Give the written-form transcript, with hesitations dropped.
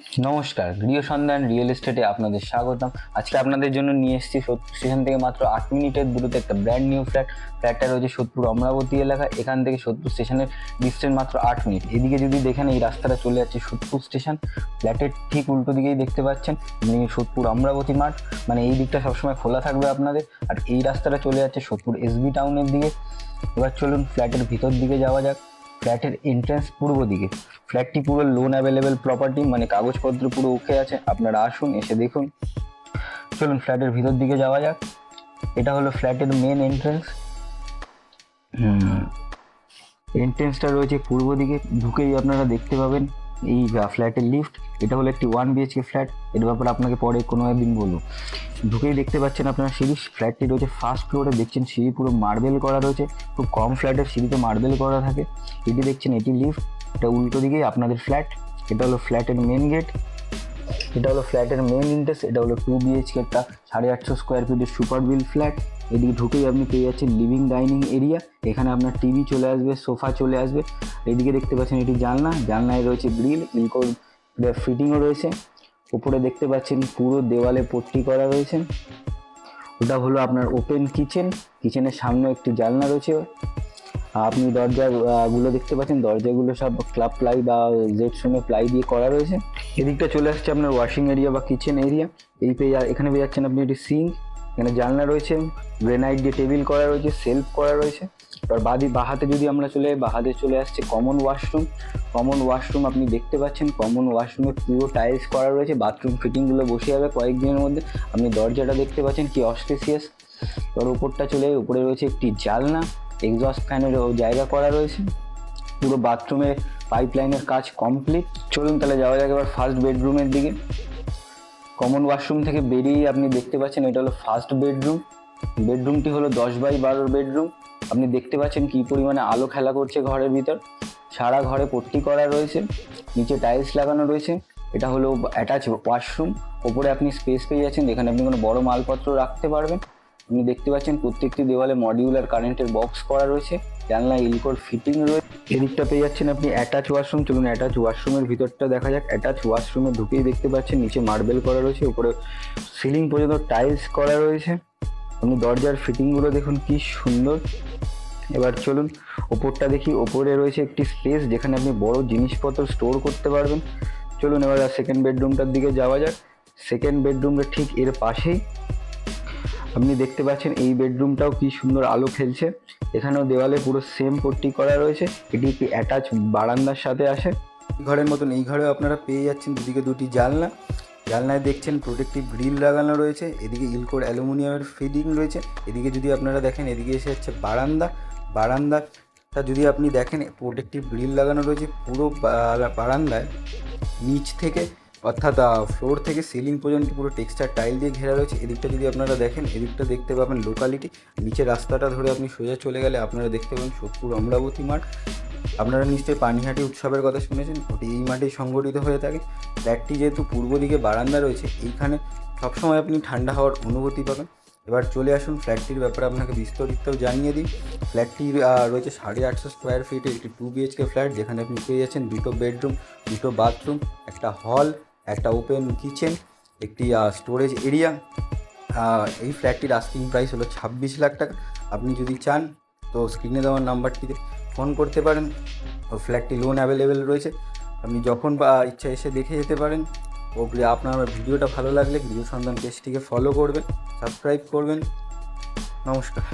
নমস্কার, গৃহ সন্ধান রিয়েল এস্টেটে আপনাদের স্বাগতম। আজকে আপনাদের জন্য নিয়ে এসেছি সোদপুর স্টেশন থেকে মাত্র 8 মিনিটের দূরত্বে একটা ব্র্যান্ড নিউ ফ্ল্যাটটা রয়েছে সোদপুর অমরাবতী এলাকা। এখান থেকে সোদপুর স্টেশনের ডিস্টেন্স মাত্র 8 মিনিট। এদিকে যদি দেখেন এই রাস্তাটা চলে যাচ্ছে সোদপুর স্টেশন, ফ্ল্যাটের ঠিক উল্টো দিকেই দেখতে পাচ্ছেন সোদপুর অমরাবতী মাঠ, মানে এই দিকটা সবসময় খোলা থাকবে আপনাদের। আর এই রাস্তাটা চলে যাচ্ছে সোদপুর এসবি টাউনের দিকে। এবার চলুন ফ্ল্যাটের ভিতর দিকে যাওয়া যাক। ফ্ল্যাটের এন্ট্রান্স পূর্ব দিকে। ফ্ল্যাটটি পুরো লোন অ্যাভেলেবেল প্রপার্টি, মানে কাগজপত্র পুরো ওকে আছে। আপনারা আসুন, এসে দেখুন। চলুন ফ্ল্যাটের ভিতর দিকে যাওয়া যাক। এটা হলো ফ্ল্যাটের মেন এন্ট্রান্স। এন্ট্রান্সটা রয়েছে পূর্ব দিকে। ঢুকেই আপনারা দেখতে পাবেন এই ফ্ল্যাটের লিফট। এটা হলো একটি 1 BHK ফ্ল্যাট। এর ব্যাপারে আপনাকে পরে কোনো একদিন বলবো। ঢুকেই দেখতে পাচ্ছেন আপনারা সিঁড়ি। ফ্ল্যাটটি রয়েছে ফার্স্ট ফ্লোরে। দেখছেন সিঁড়ি পুরো মার্বেল করা রয়েছে। খুব কম ফ্ল্যাটের সিঁড়িতে মার্বেল করা থাকে। এটি দেখছেন, এটি লিফট। এটা উল্টো দিকেই আপনাদের ফ্ল্যাট। এটা হলো ফ্ল্যাটের মেন গেট। এটা হলো ফ্ল্যাটের মেন এন্ট্রান্স। এটা হলো 2 BHK একটা 850 স্কোয়ার ফিটের সুপার বিল ফ্ল্যাট। এদিকে ঢুকেই আপনি পেয়ে যাচ্ছেন লিভিং ডাইনিং এরিয়া। এখানে আপনার টিভি চলে আসবে, সোফা চলে আসবে। এদিকে দেখতে পাচ্ছেন এটি জানলায় রয়েছে গ্রিল, ইলকোর ফিটিংও রয়েছে। উপরে দেখতে পাচ্ছেন পুরো দেওয়ালে পট্টি করা রয়েছে। ওটা হলো আপনার ওপেন কিচেন। কিচেনের সামনে একটি জানলা রয়েছে। আপনি দরজাগুলো দেখতে পাচ্ছেন, দরজাগুলো সব ক্লাব প্লাই বা জেটসুনে প্লাই দিয়ে করা রয়েছে। এদিকটা চলে আসছে আপনার ওয়াশিং এরিয়া বা কিচেন এরিয়া। এখানে পেয়ে যাচ্ছেন আপনি একটি সিঙ্ক। এখানে জানলা রয়েছে, গ্রেনাইট দিয়ে টেবিল করা রয়েছে, সেলফ করা রয়েছে। এবার বাহাতে যদি আমরা বাহাতে চলে আসছে কমন ওয়াশরুম। আপনি দেখতে পাচ্ছেন কমন ওয়াশরুমে পুরো টাইলস করা রয়েছে। বাথরুম ফিটিংগুলো বসে যাবে কয়েকদিনের মধ্যে। আপনি দরজাটা দেখতে পাচ্ছেন কি অস্পেসিয়াস। এবার উপরটা উপরে রয়েছে একটি জানলা, এক্সস্ট ফ্যানের জায়গা করা রয়েছে। পুরো বাথরুমে পাইপলাইনের কাজ কমপ্লিট। চলুন তাহলে যাওয়া যাক এবার ফার্স্ট বেডরুমের দিকে। কমন ওয়াশরুম থেকে বেরিয়ে আপনি দেখতে পাচ্ছেন এটা হলো ফার্স্ট বেডরুম। বেডরুমটি হলো 10x12 বেডরুম। আপনি দেখতে পাচ্ছেন কি পরিমাণে আলো খেলা করছে ঘরের ভিতর। সারা ঘরে পট্টি করা রয়েছে, নিচে টাইলস লাগানো রয়েছে। এটা হলো অ্যাটাচ ওয়াশরুম। ওপরে আপনি স্পেস পেয়ে যাচ্ছেন, এখানে আপনি কোনো বড় মালপত্র রাখতে পারবেন। আপনি দেখতে পাচ্ছেন প্রত্যেকটি দেওয়ালে মডিউলার কারেন্টের বক্স করা রয়েছে। জানলায় ইলকোর ফিটিং রয়েছে। এদিকটা পেয়ে যাচ্ছেন আপনি অ্যাটাচ ওয়াশরুম। চলুন অ্যাটাচ ওয়াশরুমের ভিতরটা দেখা যাক। অ্যাটাচ ওয়াশরুমে ঢুকেই দেখতে পাচ্ছেন নিচে মার্বেল করা রয়েছে, উপরে সিলিং পর্যন্ত টাইলস করা রয়েছে। আপনি দরজার ফিটিংগুলো দেখুন কি সুন্দর। এবার চলুন ওপরটা দেখি। ওপরে রয়েছে একটি স্পেস যেখানে আপনি বড় জিনিসপত্র স্টোর করতে পারবেন। চলুন এবার সেকেন্ড বেডরুমটার দিকে যাওয়া যাক। সেকেন্ড বেডরুমটা ঠিক এর পাশেই। আপনি দেখতে পাচ্ছেন এই বেডরুমটাও কি সুন্দর আলো খেলছে। এখানেও দেওয়ালে পুরো সেম পট্টি করা রয়েছে। এটি একটি অ্যাটাচ বারান্দার সাথে আসে। ঘরের মতন এই ঘরেও আপনারা পেয়ে যাচ্ছেন দুদিকে দুটি জানলায় দেখছেন প্রোটেক্টিভ গ্রিল লাগানো রয়েছে। এদিকে ইলকোর অ্যালুমিনিয়ামের ফিটিং রয়েছে। এদিকে যদি আপনারা দেখেন, এদিকে এসে যাচ্ছে বারান্দাটা যদি আপনি দেখেন প্রোটেক্টিভ গ্রিল লাগানো রয়েছে পুরো বারান্দায়। নিচ থেকে অর্থাৎ ফ্লোর থেকে সিলিং পর্যন্ত পুরো টেক্সচার টাইল দিয়ে ঘেরা রয়েছে। এদিকটা যদি আপনারা দেখেন, এদিকটা দেখতে পাবেন লোকালিটি। নিচে রাস্তাটা ধরে আপনি সোজা চলে গেলে আপনারা দেখতে পাবেন সোদপুর অমরাবতী মাঠ। আপনারা নিশ্চয়ই পানিহাটি উৎসবের কথা শুনেছেন, ওটি এই মাঠেই সংগঠিত হয়ে থাকে। ফ্ল্যাটটি যেহেতু পূর্ব দিকে বারান্দা রয়েছে, এইখানে সবসময় আপনি ঠান্ডা হাওয়ার অনুভূতি পাবেন। এবার চলে আসুন ফ্ল্যাটটির ব্যাপারে আপনাকে বিস্তারিত জানিয়ে দিই। ফ্ল্যাটটি রয়েছে 850 স্কোয়ার ফিটের একটি 2 BHK ফ্ল্যাট, যেখানে আপনি পেয়ে যাচ্ছেন 2টো বেডরুম, 2টো বাথরুম, একটা হল, একটা ওপেন কিচেন, একটি স্টোরেজ এরিয়া। এই ফ্ল্যাটটির আস্কিং প্রাইস হলো 26 লাখ টাকা। আপনি যদি চান তো স্ক্রিনে দেওয়ার নাম্বারটিতে ফোন করতে পারেন। ফ্ল্যাটটি লোন অ্যাভেলেবেল রয়েছে। আপনি যখন ইচ্ছা এসে দেখে যেতে পারেন। আপনার ভিডিওটা ভালো লাগলে গৃহ সন্ধান পেজটিকে ফলো করবেন, সাবস্ক্রাইব করবেন। নমস্কার।